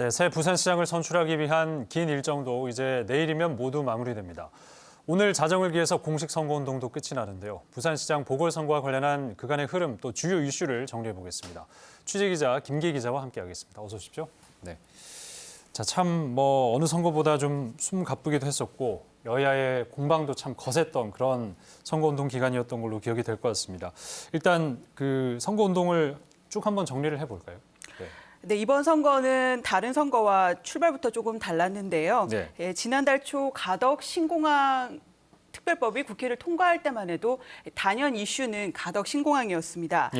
네, 새 부산시장을 선출하기 위한 긴 일정도 이제 내일이면 모두 마무리됩니다. 오늘 자정을 기해서 공식 선거운동도 끝이 나는데요. 부산시장 보궐선거와 관련한 그간의 흐름 또 주요 이슈를 정리해 보겠습니다. 취재기자 김기 기자와 함께하겠습니다. 어서 오십시오. 네. 자, 참 어느 선거보다 좀 숨 가쁘기도 했었고 여야의 공방도 참 거셌던 그런 선거운동 기간이었던 걸로 기억이 될 것 같습니다. 일단 그 선거운동을 쭉 한번 정리를 해볼까요? 네, 이번 선거는 다른 선거와 출발부터 조금 달랐는데요. 네. 지난달 초 가덕 신공항 특별법이 국회를 통과할 때만 해도 단연 이슈는 가덕 신공항이었습니다.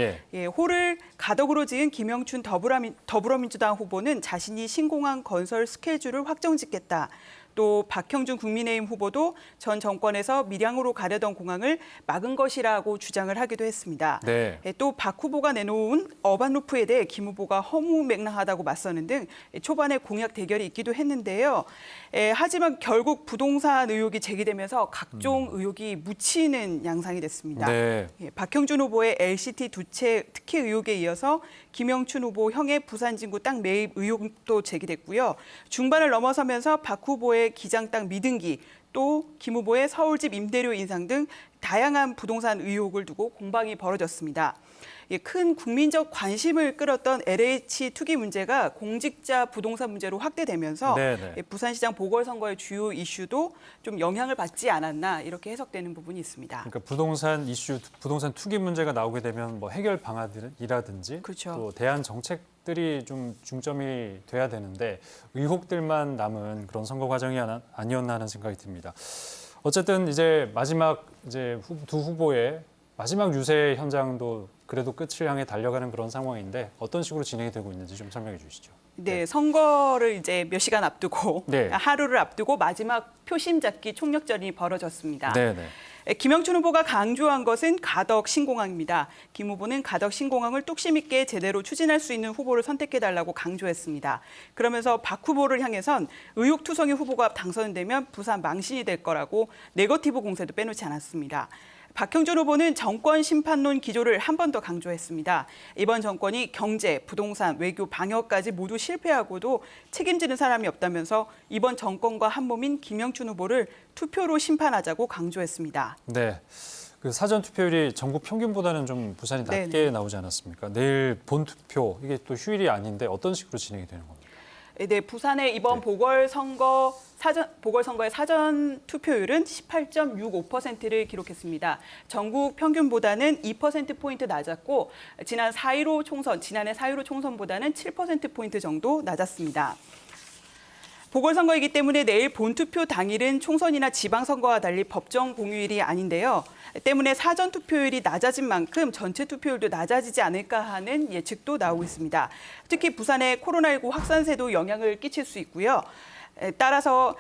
호를 가덕으로 지은 김영춘 더불어민주당 후보는 자신이 신공항 건설 스케줄을 확정짓겠다. 또 박형준 국민의힘 후보도 전 정권에서 밀양으로 가려던 공항을 막은 것이라고 주장을 하기도 했습니다. 네. 또 박 후보가 내놓은 어반루프에 대해 김 후보가 허무맹랑하다고 맞서는 등 초반에 공약 대결이 있기도 했는데요. 하지만 결국 부동산 의혹이 제기되면서 각종 의혹이 묻히는 양상이 됐습니다. 네. 박형준 후보의 LCT 특혜 의혹에 이어서 김영춘 후보 형의 부산 진구 땅 매입 의혹도 제기됐고요. 중반을 넘어서면서 박 후보의 기장 땅 미등기, 또 김 후보의 서울집 임대료 인상 등 다양한 부동산 의혹을 두고 공방이 벌어졌습니다. 큰 국민적 관심을 끌었던 LH 투기 문제가 공직자 부동산 문제로 확대되면서 부산시장 보궐선거의 주요 이슈도 좀 영향을 받지 않았나 이렇게 해석되는 부분이 있습니다. 그러니까 부동산 이슈, 부동산 투기 문제가 나오게 되면 해결 방안이라든지 그렇죠. 또 대안 정책들이 좀 중점이 돼야 되는데 의혹들만 남은 그런 선거 과정이 아니었나 하는 생각이 듭니다. 어쨌든 이제 마지막 두 후보의 마지막 유세 현장도 그래도 끝을 향해 달려가는 그런 상황인데 어떤 식으로 진행이 되고 있는지 좀 설명해 주시죠. 네, 선거를 이제 몇 시간 앞두고 하루를 앞두고 마지막 표심 잡기 총력전이 벌어졌습니다. 김영춘 후보가 강조한 것은 가덕 신공항입니다. 김 후보는 가덕 신공항을 뚝심 있게 제대로 추진할 수 있는 후보를 선택해달라고 강조했습니다. 그러면서 박 후보를 향해선 의혹투성이 후보가 당선되면 부산 망신이 될 거라고 네거티브 공세도 빼놓지 않았습니다. 박형준 후보는 정권 심판론 기조를 한 번 더 강조했습니다. 이번 정권이 경제, 부동산, 외교, 방역까지 모두 실패하고도 책임지는 사람이 없다면서 이번 정권과 한 몸인 김영춘 후보를 투표로 심판하자고 강조했습니다. 네, 그 사전 투표율이 전국 평균보다는 좀 부산이 낮게 나오지 않았습니까? 내일 본투표, 이게 또 휴일이 아닌데 어떤 식으로 진행이 되는 겁니까? 네, 부산의 이번 보궐선거의 사전 투표율은 18.65%를 기록했습니다. 전국 평균보다는 2%포인트 낮았고 지난해 4.15 총선보다는 7%포인트 정도 낮았습니다. 보궐선거이기 때문에 내일 본투표 당일은 총선이나 지방선거와 달리 법정 공휴일이 아닌데요. 때문에 사전 투표율이 낮아진 만큼 전체 투표율도 낮아지지 않을까 하는 예측도 나오고 있습니다. 특히 부산의 코로나19 확산세도 영향을 끼칠 수 있고요. 따라서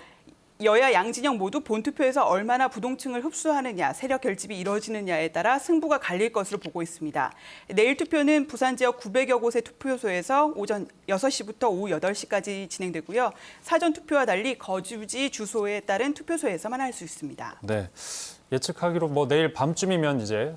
여야 양진영 모두 본투표에서 얼마나 부동층을 흡수하느냐, 세력 결집이 이루어지느냐에 따라 승부가 갈릴 것으로 보고 있습니다. 내일 투표는 부산 지역 900여 곳의 투표소에서 오전 6시부터 오후 8시까지 진행되고요. 사전 투표와 달리 거주지 주소에 따른 투표소에서만 할 수 있습니다. 네. 예측하기로 내일 밤쯤이면 이제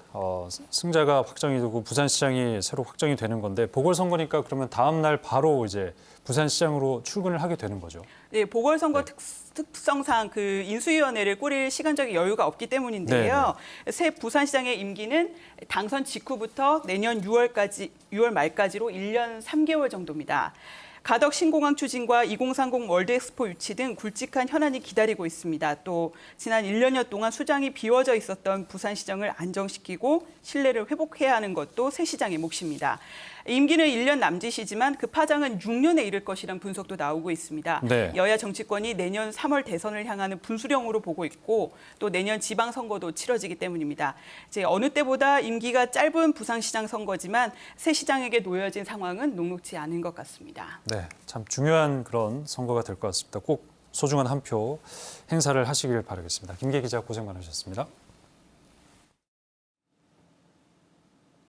승자가 확정이 되고 부산시장이 새로 확정이 되는 건데 보궐선거니까 그러면 다음 날 바로 이제 부산시장으로 출근을 하게 되는 거죠. 네, 보궐선거 특성상 그 인수위원회를 꾸릴 시간적 여유가 없기 때문인데요. 새 부산시장의 임기는 당선 직후부터 내년 6월 말까지로 1년 3개월 정도입니다. 가덕 신공항 추진과 2030 월드엑스포 유치 등 굵직한 현안이 기다리고 있습니다. 또 지난 1년여 동안 수장이 비워져 있었던 부산시정을 안정시키고 신뢰를 회복해야 하는 것도 새 시장의 몫입니다. 임기는 1년 남짓이지만 그 파장은 6년에 이를 것이라는 분석도 나오고 있습니다. 여야 정치권이 내년 3월 대선을 향하는 분수령으로 보고 있고 또 내년 지방선거도 치러지기 때문입니다. 이제 어느 때보다 임기가 짧은 부산시장 선거지만 새 시장에게 놓여진 상황은 녹록지 않은 것 같습니다. 네, 참 중요한 그런 선거가 될 것 같습니다. 꼭 소중한 한 표 행사를 하시길 바라겠습니다. 김계 기자 고생 많으셨습니다.